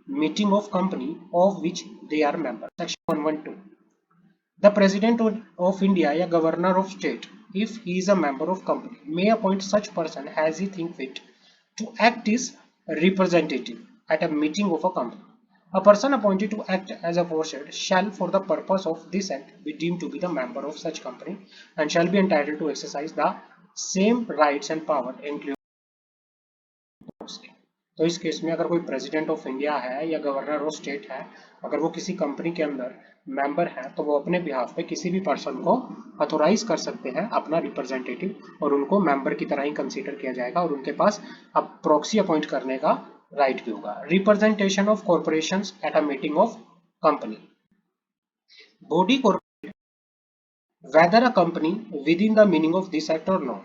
meeting of company of which they are member. Section 112. The President of India या Governor of State, if he is a member of company, may appoint such person as he think fit to act as representative at a meeting of a company. A person appointed to act as a aforesaid shall, for the purpose of this act, be deemed to be the member of such company and shall be entitled to exercise the same rights and power including. तो इस case में अगर कोई president of India है या governor of state है, अगर वो किसी कंपनी के अंदर मेंबर है तो वो अपने बिहाफ पे किसी भी पर्सन को अथोराइज कर सकते हैं अपना रिप्रेजेंटेटिव, और उनको मेंबर की तरह ही कंसीडर किया जाएगा और उनके पास अब प्रॉक्सी अपॉइंट करने का राइट भी होगा. Representation of corporations eight a meeting of company. Body corporate whether a company within the meaning of this act or no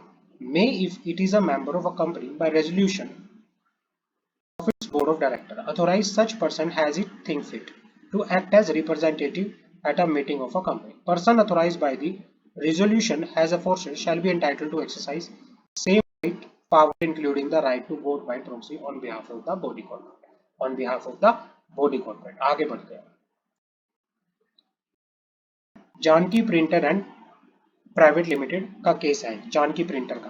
may, if it is a member of a company, by resolution of its board of director, authorize such person as it think fit to act as representative at a meeting of a company. Person authorized by the resolution as aforesaid shall be entitled to exercise same right power including the right to vote by proxy on behalf of the body corporate. On behalf of the body corporate. आगे बढ़ते हैं. Janki printer and private limited का case है. Janki printer का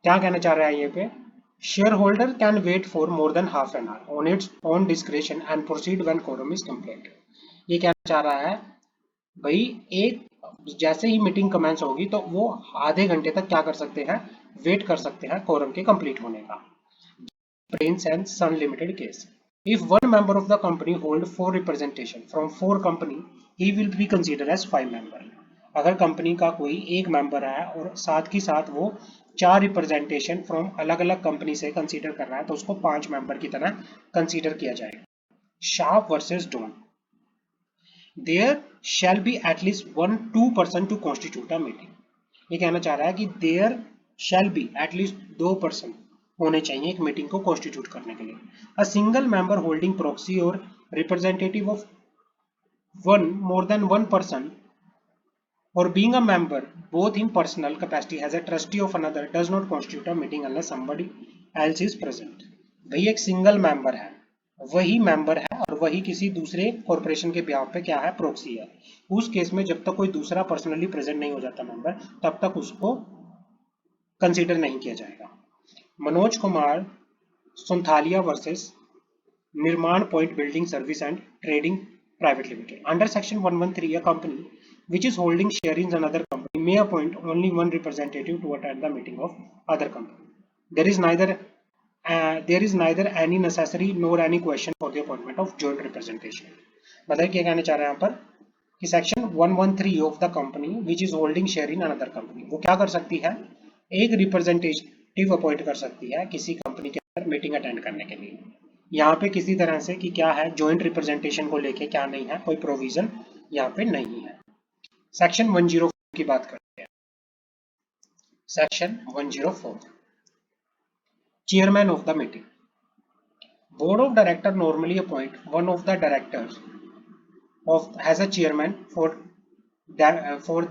क्या कहना चाह रहा है ये पे? Share holder can wait for more than half an hour on its own discretion and proceed when quorum is complete. ये कहना चाह रहा है भाई एक जैसे ही मीटिंग कमेंस होगी तो वो आधे घंटे तक क्या कर सकते हैं, वेट कर सकते हैं कोरम के कंप्लीट होने का. Prince and son limited case. If one member of the company hold 4 representation from 4 company, he will be considered as 5 member. अगर कंपनी का कोई एक मेंबर है और साथ ही साथ वो 4 रिप्रेजेंटेशन फ्रॉम अलग अलग कंपनी से कंसीडर कर रहा है तो उसको 5 मेंबर की तरह कंसीडर किया जाएगा. Sharp versus Don. There shall be at least 2 person to constitute a meeting. ये कहना चाह रहा है कि there shall be at least 2 person होने चाहिए एक मीटिंग को कॉन्स्टिट्यूट करने के लिए. A single member holding proxy or representative of more than one person or being a member both in personal capacity as a trustee of another does not constitute a meeting unless somebody else is present. भाई एक single member है, वही member है और वही किसी दूसरे corporation के बिहाफ पे क्या है, प्रॉक्सी है. उस केस में जब तक कोई दूसरा पर्सनली प्रेजेंट नहीं हो जाता मेंबर, तब तक उसको कंसीडर नहीं किया जाएगा. मनोज कुमार सुंथालिया वर्सेस निर्माण point building service and trading private limited. Under section 113 a company which is holding share in another company may appoint only one representative to attend the meeting of other company. There is neither any necessary nor any question for the appointment of joint representation. मतलब क्या कहना चाह रहे हैं यहाँ पर कि section 113 of the company which is holding share in another company, वो क्या कर सकती है, एक रिप्रेजेंटेटिव अपॉइंट कर सकती है किसी कंपनी के अंदर मीटिंग अटेंड करने के लिए. यहाँ पे किसी तरह से कि क्या है, जॉइंट रिप्रेजेंटेशन को लेके क्या नहीं है, कोई प्रोविजन यहाँ पे नहीं है. सेक्शन 104 की बात करते हैं. Section 104 chairman of the meeting. Board of director normally appoint one of the directors of as a chairman for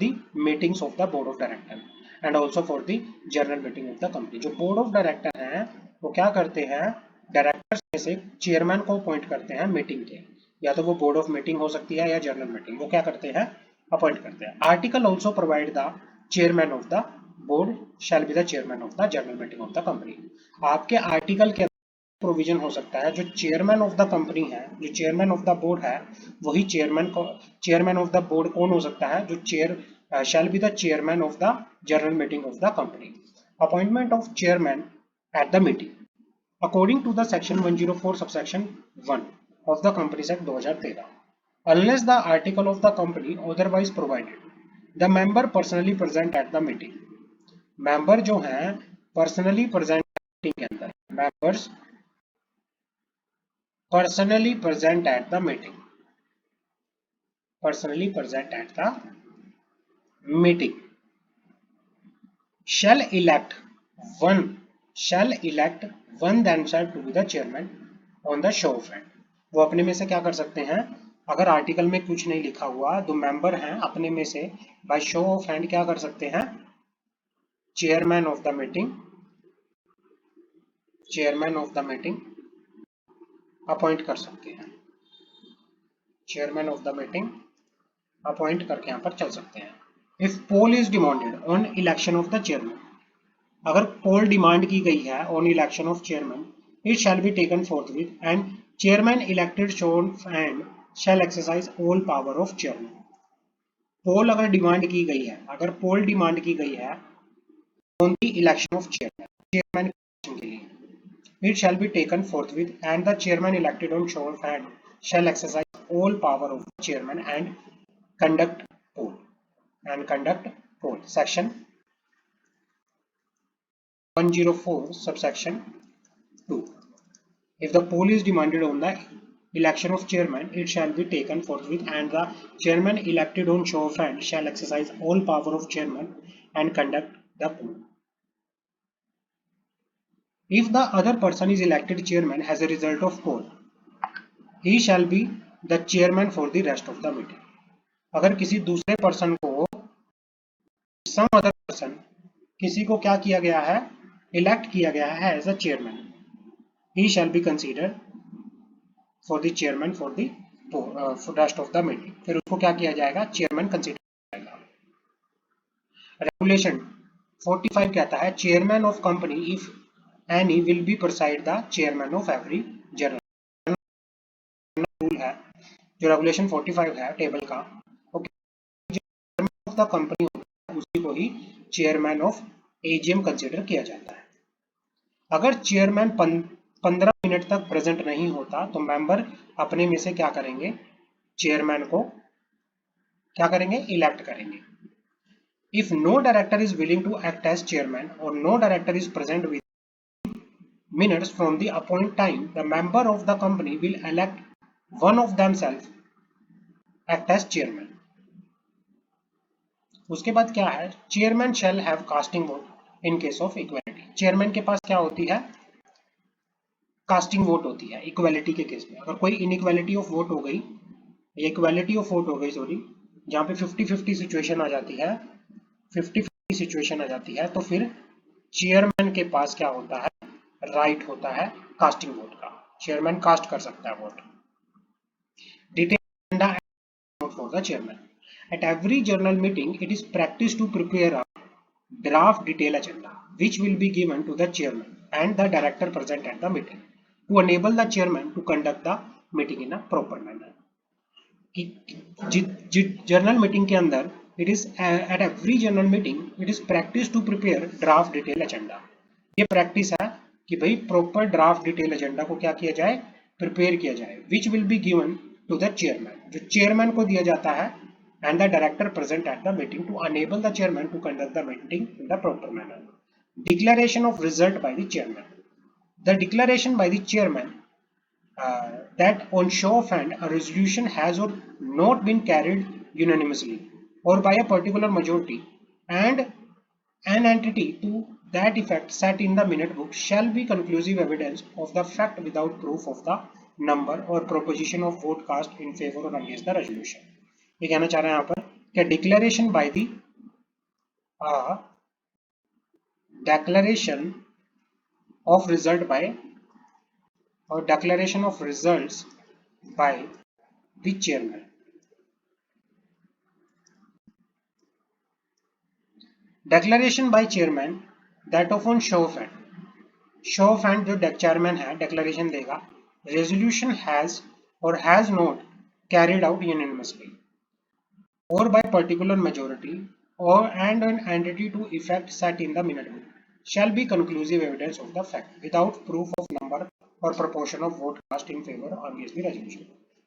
the meetings of the board of director and also for the general meeting of the company. जो board of director हैं वो क्या करते हैं, directors में से chairman को appoint करते हैं मीटिंग के, या तो वो बोर्ड ऑफ मीटिंग हो सकती है या जनरल मीटिंग, वो क्या करते हैं, अपॉइंट करते हैं. Article also provide the chairman of the board shell be the chairman of the general meeting of the company. आपके आर्टिकल के प्रोविजन हो सकता है जो चेयरमैन ऑफ द कंपनी है, जो चेयरमैन ऑफ द बोर्ड है, वही चेयरमैन ऑफ द बोर्ड कौन हो सकता है, जो shall be the chairman of the general meeting of the company. Appointment of chairman at the meeting according to the section 104 subsection 1 of the companies act 2013 unless the article of the company otherwise provided the member personally present at the meeting. Member जो है personally present meeting के अंदर, members personally present at the meeting, personally present at the meeting shall elect one themselves to be the chairman on the show of hand. वो अपने में से क्या कर सकते हैं, अगर आर्टिकल में कुछ नहीं लिखा हुआ तो मेंबर हैं अपने में से बाय शो ऑफ हैंड क्या कर सकते हैं, chairman of the meeting appoint कर सकते हैं। Chairman of the meeting appoint करके यहाँ पर चल सकते हैं। If poll is demanded on election of the chairman, अगर पोल डिमांड की गई है on election of chairman, it shall be taken forthwith and chairman elected shown and shall exercise all power of chairman. Poll अगर demand की गई है, अगर poll demand की गई है on the election of chairman, chairman के लिए, it shall be taken forthwith and the chairman elected on show of hand shall exercise all power of the chairman and conduct poll. Section 104 subsection 2. If the poll is demanded on the election of chairman, it shall be taken forthwith and the chairman elected on show of hand shall exercise all power of chairman and conduct the poll. If the other person is elected chairman as a result of poll, he shall be the chairman for the rest of the meeting. अगर किसी दूसरे person को, some other person, किसी को क्या किया गया है, इलेक्ट किया गया है as a chairman, he shall be considered for the chairman for the rest of the meeting. फिर उसको क्या किया जाएगा, चेयरमैन कंसीडर किया जाएगा। रेगुलेशन 45 कहता है chairman of company if any will be preside the chairman of every general. Rule है जो रेगुलेशन 45 है टेबल का, ऑफ द कंपनी उसी को ही चेयरमैन ऑफ एजीएम कंसीडर किया जाता है। अगर चेयरमैन 15 मिनट तक प्रेजेंट नहीं होता तो मेंबर अपने में से क्या करेंगे, चेयरमैन को क्या करेंगे, इलेक्ट करेंगे। If no director is willing to act as chairman और no director is present with minutes from the appointed time, the member of the company will elect one of themselves act as chairman. उसके बाद क्या है, chairman shall have casting vote in case of equality. Chairman के पास क्या होती है, casting vote होती है इक्वालिटी के केस में। अगर कोई इनइक्वालिटी ऑफ वोट हो गई, इक्वालिटी ऑफ वोट हो गई सॉरी, जहां पे 50-50 सिचुएशन आ जाती है, 50-50 सिचुएशन आ जाती है, तो फिर चेयरमैन के पास क्या होता है, राइट होता है कास्टिंग वोट का। चेयरमैन कास्ट कर सकता है vote. Detail vote for the chairman. At every general meeting, it is practice to prepare a draft detail agenda, which will be given to the chairman and the director present at the meeting to enable the chairman to conduct the meeting in a proper manner. General meeting के अंदर it is at every general meeting it is practice to prepare draft detail agenda. ये practice है कि भाई proper draft detail agenda को क्या किया जाए, प्रिपेयर किया जाए, which will be given to the chairman, जो चेयरमैन को दिया जाता है, and the director present at the meeting to enable the chairman to conduct the meeting in the proper manner. Declaration of result by the chairman, the declaration by the chairman that on show of hand a resolution has or not been carried unanimously or by a particular majority and an entity to that effect set in the minute book shall be conclusive evidence of the fact without proof of the number or proposition of vote cast in favor or against the resolution। ये कहना चाह रहे हैं यहाँ पर कि declaration by the declaration of result by or declaration of results by the chairman। Declaration by chairman that of on show of hand, show of hand जो chairman है declaration देगा, resolution has or has not carried out unanimously or by particular majority or and an entity to effect set in the minute book shall be conclusive evidence of the fact without proof of number or proportion of vote cast in favor or against the resolution।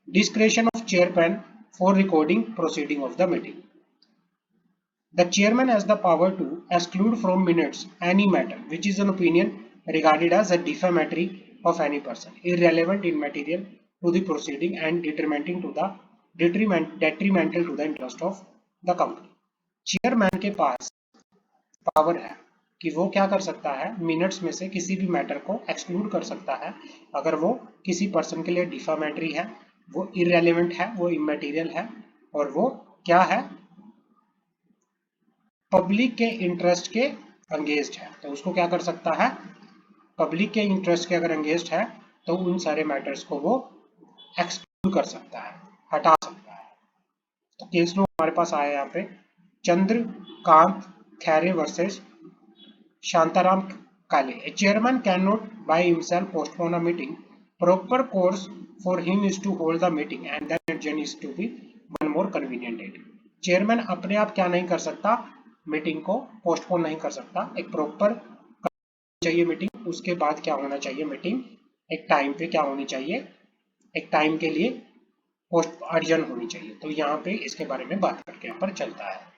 Discretion of chairman for recording proceeding of the meeting, the chairman has the power to exclude from minutes any matter which is an opinion regarded as a defamatory of any person, irrelevant in material to the proceeding and detrimental to the interest of the company। Chairman के पास power है कि वो क्या कर सकता है, minutes में से किसी भी मैटर को एक्सक्लूड कर सकता है अगर वो किसी पर्सन के लिए डिफामेटरी है, वो इररेलेवेंट है, वो इमैटेरियल है, और वो क्या है, पब्लिक के इंटरेस्ट के अंगेंस्ट है, तो उसको क्या कर सकता है, पब्लिक के इंटरेस्ट के अगर अंगेंस्ट है तो उन सारे मैटर्स को वो एक्सक्लूड कर सकता है, हटा सकता है। तो केस नो हमारे पास आया यहाँ पे चंद्रकांत खैरे वर्सेस शांताराम काले। A chairman cannot by himself postpone a meeting. Proper course for him is to hold the meeting and then adjourn is to be one more convenient date. Chairman अपने आप क्या नहीं कर सकता, मीटिंग को पोस्टपोन नहीं कर सकता। एक प्रॉपर चाहिए मीटिंग, उसके बाद क्या होना चाहिए, मीटिंग एक टाइम पे क्या होनी चाहिए, एक टाइम के लिए पोस्ट अर्जन होनी चाहिए। तो यहाँ पे इसके बारे में बात करके यहाँ पर चलता है।